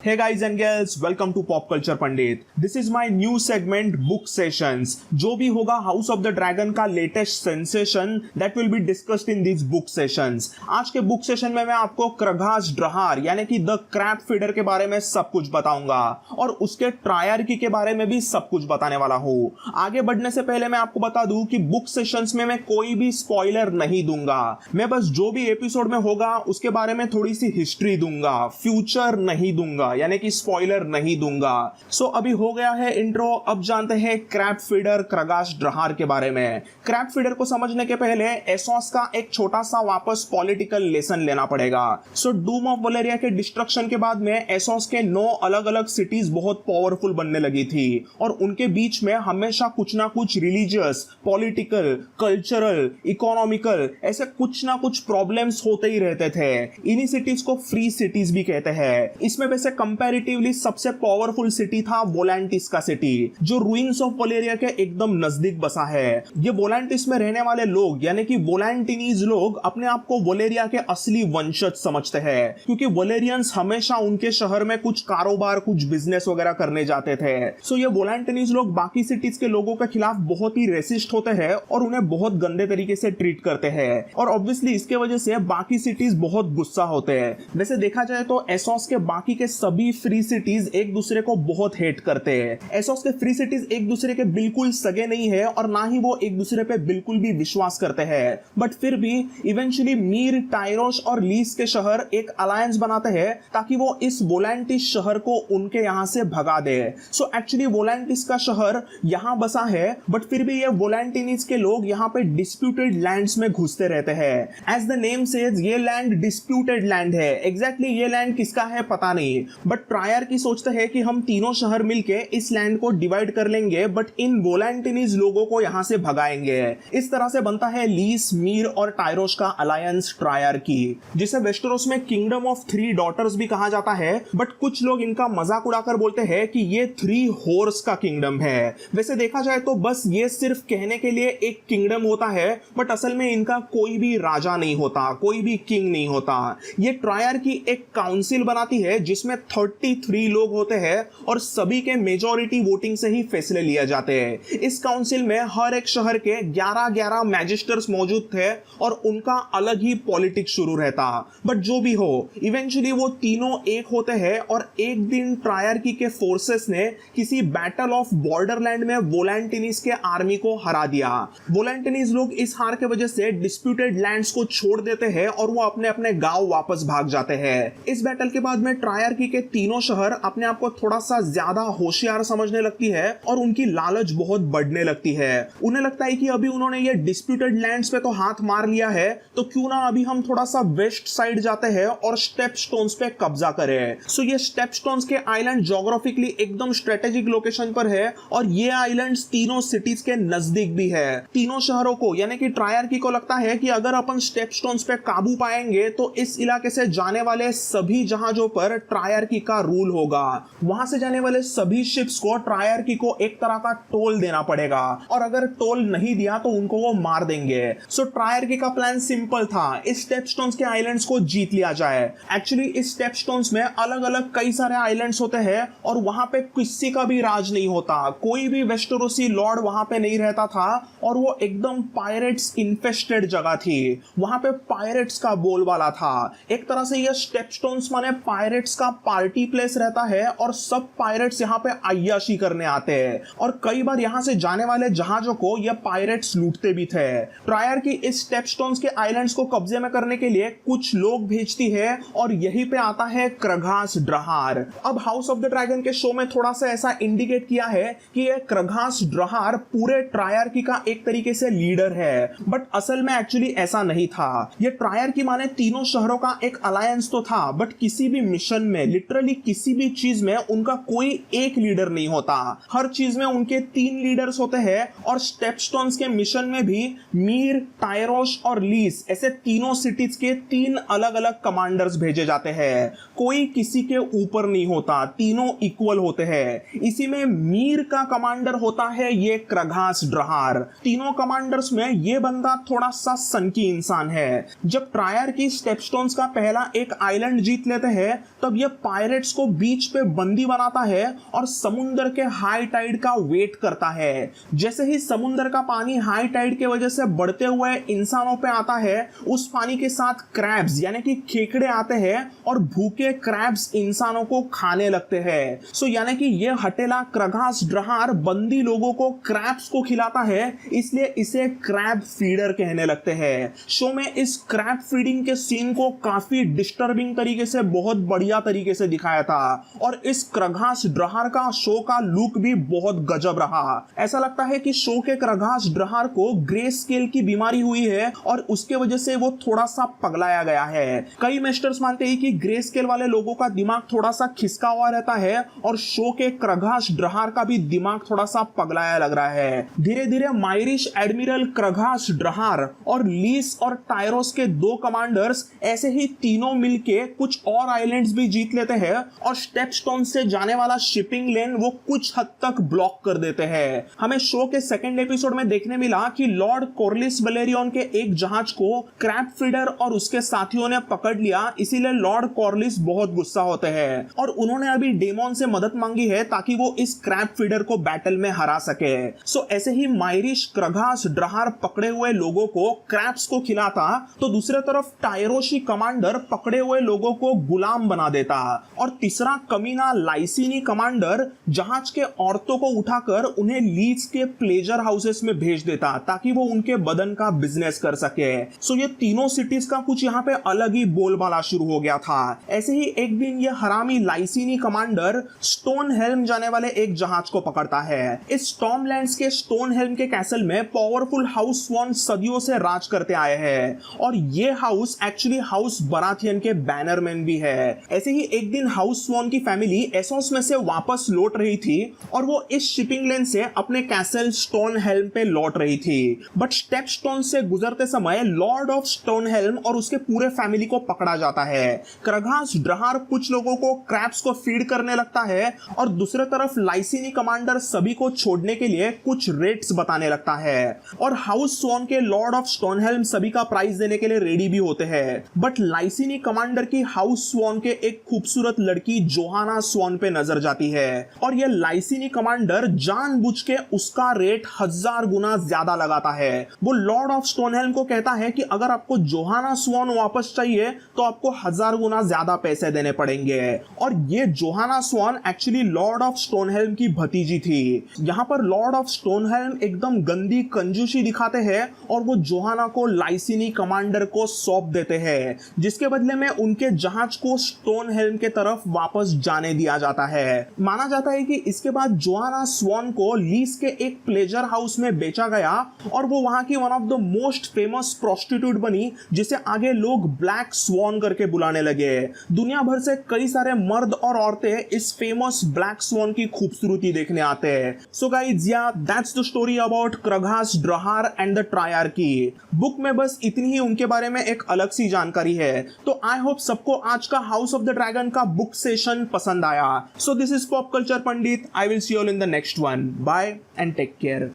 Hey guys and girls, welcome to Pop Culture Pandit. This is my new segment Book Sessions. जो भी होगा House of the Dragon का latest sensation that will be discussed in these book sessions. आज के book session में मैं आपको क्रगास ड्रहार यानी कि द क्रैप फीडर के बारे में सब कुछ बताऊंगा और उसके ट्रायर्की के बारे में भी सब कुछ बताने वाला हूँ। आगे बढ़ने से पहले मैं आपको बता दूं कि बुक सेशंस में मैं कोई भी स्पॉइलर नहीं दूंगा। मैं बस जो भी एपिसोड में होगा उसके बारे में थोड़ी सी हिस्ट्री दूंगा, फ्यूचर नहीं दूंगा, यानी कि स्पॉइलर नहीं दूंगा। सो अभी हो गया है इंट्रो, अब जानते हैं क्रैप फीडर क्रगास ड्रहार के बारे में। क्रैप फीडर को समझने के पहले एसोस का एक छोटा सा वापस पॉलिटिकल लेसन लेना पड़ेगा। सो डूम ऑफ वलेरिया के डिस्ट्रक्शन के बाद में एसोस के 9 अलग अलग सिटीज बहुत पावरफुल बनने लगी थी और उनके बीच में हमेशा कुछ ना कुछ रिलीजियस, पॉलिटिकल, कल्चरल, इकोनॉमिकल ऐसे कुछ ना कुछ प्रॉब्लम्स होते ही रहते थे। इन्हीं सिटीज को फ्री सिटीज भी कहते हैं। इसमें वैसे कंपैरेटिवली सबसे पावरफुल सिटी था वोलांटिस का सिटी, जो रूइंस ऑफ वलेरिया के एकदम नजदीक बसा है। ये वोलांटिस में रहने वाले लोग यानी कि वोलांटिनीज लोग अपने आप को वलेरिया के असली वंशज समझते हैं, क्योंकि वलेरियंस हमेशा उनके शहर में कुछ कारोबार, कुछ बिजनेस वगैरह करने जाते थे। सो ये वोलांटिनीज लोग बाकी सिटीज के लोगों के खिलाफ बहुत ही रेसिस्ट होते हैं और उन्हें बहुत गंदे तरीके से ट्रीट करते हैं और ऑब्वियसली इसके वजह से बाकी सिटीज बहुत गुस्सा होते हैं। वैसे देखा जाए तो एसोस के बाकी के सभी फ्री सिटीज एक दूसरे को बहुत हेट करते हैं। एसोस के फ्री सिटीज एक दूसरे के बिल्कुल सगे नहीं है और ना ही वो एक दूसरे पे बिल्कुल भी विश्वास करते हैं, बट फिर भी इवेंचुअली मीर, टाइरोस और लीस के शहर एक अलायंस बनाते हैं ताकि वो इस वोलांटिस शहर को उनके यहां से भगा दे। सो एक्चुअली वोलांटिस का शहर यहां बसा है, बट फिर भी ये वोलांटिनीज के लोग यहां पे डिस्प्यूटेड लैंड्स में घुसते रहते हैं। एज द नेम सेज ये लैंड डिस्प्यूटेड लैंड है। एग्जैक्टली ये लैंड किसका है पता नहीं, बट ट्रायर की सोचते हैं कि हम तीनों शहर मिलके इस लैंड को डिवाइड कर लेंगे, बट इन वोलांटिनीज लोगों को यहां से भगाएंगे। इस तरह से बनता है लीस, मीर और टाइरोस का अलायंस ट्रायर की, जिसे वेस्टरोस में किंगडम ऑफ 3 डॉटर्स भी कहा जाता है। बट कुछ लोग इनका मजाक उड़ाकर बोलते हैं कि ये 3 होर्स का किंगडम है। वैसे देखा जाए तो बस ये सिर्फ कहने के लिए एक किंगडम होता है, बट असल में इनका कोई भी राजा नहीं होता, कोई भी किंग नहीं होता। ये ट्रायर की एक काउंसिल बनाती है जिसमें 33 लोग होते हैं और सभी के मेजॉरिटी वोटिंग से ही फैसले लिए जाते हैं। इस काउंसिल में हर एक शहर के 11 मैजिस्टर्स मौजूद थे और उनका अलग ही पॉलिटिक्स शुरू रहता। बट जो भी हो, इवेंचुअली वो तीनों एक होते हैं और एक दिन ट्रायर्की के फोर्सेस ने किसी बैटल ऑफ बॉर्डरलैंड में वोलांटिनीज के आर्मी को हरा दिया। वोलांटिनीज लोग इस हार के वजह से डिस्प्यूटेड लैंड्स को छोड़ देते हैं और वो अपने अपने गांव वापस भाग जाते हैं। इस बैटल के बाद में ट्रायर्की के तीनों शहर अपने आप को थोड़ा सा ज्यादा होशियार समझने लगती है और उनकी लालच बहुत बढ़ने लगती है। उन्हें लगता है कि अभी उन्होंने ये डिस्प्यूटेड लैंड्स पे तो हाथ मार लिया है, तो क्यों ना अभी हम थोड़ा सा वेस्ट साइड जाते हैं और स्टेप स्टोन्स पे कब्जा करें। सो ये स्टेप स्टोन्स के आइलैंड ज्योग्राफिकली एकदम स्ट्रेटेजिक लोकेशन पर है और ये आइलैंड्स तीनों सिटीज के नजदीक भी है। तीनों शहरों को यानी कि ट्रायर्की को लगता है कि अगर अपन स्टेप स्टोन्स पे काबू पाएंगे तो इस इलाके से जाने वाले सभी जहाजों पर ट्रायर्की का रूल होगा। वहां से जाने वाले सभी शिप्स को ट्रायर्की को एक तरह का टोल देना पड़ेगा और अगर टोल नहीं दिया तो उनको वो मार देंगे। सो ट्रायर्की का प्लान सिंपल था, इस स्टेपस्टोन्स के आइलैंड्स को जीत लिया जाए। एक्चुअली इस स्टेपस्टोन्स में अलग अलग कई सारे आइलैंड्स होते हैं और वहां पे किसी का भी राज नहीं होता, कोई भी वेस्टरोसी लॉर्ड वहां पे नहीं रहता था और वो एकदम पायरेट्स इन्फेस्टेड जगह थी। वहां पे पायरेट्स का बोलबाला था। एक तरह से ये स्टेपस्टोन्स माने पायरेट्स का पार्टी प्लेस रहता है और सब पायरेट्स यहाँ पे अय्याशी करने आते हैं और कई बार यहाँ से जाने वाले जहाजों को ये पायरेट्स लूटते भी थे। ट्रायर की इस स्टेपस्टोन्स के आइलैंड्स को कब्जे में करने के लिए कुछ लोग भेजती है और यहीं पे आता है क्रगास ड्रहार। अब हाउस ऑफ द ड्रैगन के शो में थोड़ा सा ऐसा इंडिकेट किया है कि ये क्रगास ड्रहार पूरे ट्रायर्की का एक तरीके से लीडर है, बट असल में एक्चुअली ऐसा नहीं था। ये ट्रायर्की माने तीनों शहरों का एक अलायंस तो था, बट किसी भी मिशन में, लिटरली किसी भी चीज में उनका कोई एक लीडर नहीं होता। हर चीज में उनके 3 लीडर्स होते हैं और स्टेपस्टोन्स के मिशन में भी मीर, टाइरोस और लीस ऐसे तीनों सिटीज के 3 अलग अलग कमांडर्स भेजे जाते हैं। कोई किसी के ऊपर नहीं होता, तीनों इक्वल होते हैं। इसी में मीर का कमांडर होता है ये क्रगास ड्रहार। तीनों कमांडर्स में ये बंदा थोड़ा सा सनकी इंसान है। जब ट्रायर की स्टेपस्टोन्स का पहला एक आइलैंड जीत लेते हैं तब ये पायरेट्स को बीच पे बंदी बनाता है और समुद्र के हाई टाइड का वेट करता है। जैसे ही समुद्र का पानी हाई टाइड के वजह से बढ़ते हुए इंसानों पे आता है, उस पानी के साथ क्रैब्स यानी कि खेकड़े आते हैं और भूखे क्रैब्स इंसानों को खाने लगते हैं। सो यानी कि ये हटेला क्रगास ड्रहार बंदी लोगों को क्रैब्स को खिलाता है, इसलिए इसे क्रैब फीडर कहने लगते हैं। शो में इस क्रैब फीडिंग के सीन को काफी डिस्टर्बिंग तरीके से बहुत बढ़िया तरीके से दिखाया था और इस क्रगास ड्रहार का शो का लुक भी बहुत गजब रहा। ऐसा लगता है कि शो के क्रगास ड्रहार को ग्रे स्केल की बीमारी हुई है और उसके वजह से वो थोड़ा सा पगलाया गया है। कई मेस्टर्स मानते हैं कि ग्रे स्केल वाले लोगों का दिमाग थोड़ा सा खिसका हुआ रहता है और शो के क्रगास ड्रहार का भी दिमाग थोड़ा सा पगलाया लग रहा है। धीरे धीरे मायरिश एडमिरल क्रगास ड्रहार और लीस और टायरोस के दो कमांडर्स ऐसे ही तीनों मिलके कुछ और आइलैंड्स भी जीत लेते हैं और स्टेपस्टोन से जाने वाला शिपिंग लेन वो कुछ हद तक ब्लॉक कर देते हैं। हमें शो के सेकंड एपिसोड में देखने मिला कि लॉर्ड कॉर्लिस वेलेरियन के एक जहाज को क्रैब फीडर और उसके साथियों ने पकड़ लिया, इसीलिए लॉर्ड कॉर्लिस बहुत गुस्सा होते हैं और उन्होंने अभी डेमोन से मदद मांगी है ताकि वो इस क्रैब फीडर को बैटल में हरा सके। सो ऐसे ही मायरिश क्रगास ड्रहार पकड़े हुए लोगों को क्रैब्स को खिलाता तो दूसरे तरफ टायरोशी कमांडर पकड़े हुए लोगों को गुलाम बना देता और तीसरा कमीना लाइसिनी कमांडर जहाज के औरतों को उठाकर उन्हें लीज के प्लेजर हाउसेस में भेज देता ताकि वो उनके बदन का बिजनेस कर सके। सो ये तीनों सिटीज का कुछ यहाँ पे अलग ही बोलबाला शुरू हो गया था। ऐसे ही एक दिन ये हरामी लाइसिनी कमांडर स्टोन हेल्म जाने वाले एक जहाज को पकड़ता है। इस स्टॉर्मलैंड्स के स्टोन हेल्म के कैसल में पावरफुल हाउस स्वॉन सदियों से राज करते आए हैं और ये हाउस एक्चुअली हाउस बराथियन के बैनरमैन भी है। ऐसे ही एक दिन हाउस स्वॉन की फैमिली एसोस में से वापस लौट रही थी और वो इस शिपिंग लेन से अपने कैसल स्टोन हेल्म पे लौट रही थी, बट स्टेपस्टोन से गुजरते समय लॉर्ड ऑफ स्टोन हेल्म और उसके पूरे फैमिली को पकड़ा जाता है। क्रगास ड्रहार कुछ लोगों को क्रैब्स को फीड करने लगता है और दूसरे तरफ लाइसिनी कमांडर सभी को छोड़ने के लिए कुछ रेट्स बताने लगता है और हाउस स्वॉन के लॉर्ड ऑफ स्टोनहेल्म सभी का प्राइस देने के लिए रेडी भी होते हैं, बट लाइसिनी कमांडर की हाउस स्वॉन के एक खूबसूरत लड़की जोहाना स्वॉन पे नजर जाती है और यह लाइसिनी कमांडर जानबूझ के उसका रेट 1000 गुना ज्यादा लगाता है। वो लॉर्ड ऑफ स्टोनहेल्म को कहता है कि अगर आपको जोहाना स्वॉन वापस चाहिए तो आपको 1000 गुना ज्यादा पैसे देने पड़ेंगे और ये Johanna Swan actually Lord of Stonehelm की भतीजी थी। यहाँ पर लॉर्ड ऑफ स्टोनहेल्म एकदम गंदी कंजूसी दिखाते हैं और वो जोहाना को लाइसिनी कमांडर को सौंप देते हैं, जिसके बदले में उनके जहाज को स्टोनहेल्म के तरफ वापस जाने दिया जाता है। माना जाता है कि इसके बाद जोहाना स्वॉन को लीस के एक प्लेजर हाउस में बेचा गया और वो वहां की one of the most famous prostitute बनी, जिसे आगे लोग ब्लैक स्वॉन करके बुलाने लगे। दुनिया भर से कई सारे मर्द और औरतें इस फेमस ब्लैक स्वॉन की खूबसूरती देखने आते हैं। So guys, ya that's the story about Kragas Drahar and the Triarchy. Book में बस इतनी ही उनके बारे में एक अलग सी जानकारी है। तो आई होप सबको आज का हाउस ऑफ द ड्रैगन का बुक सेशन पसंद आया। So this is pop culture Pandit. I will see you all in the next one. Bye and take care.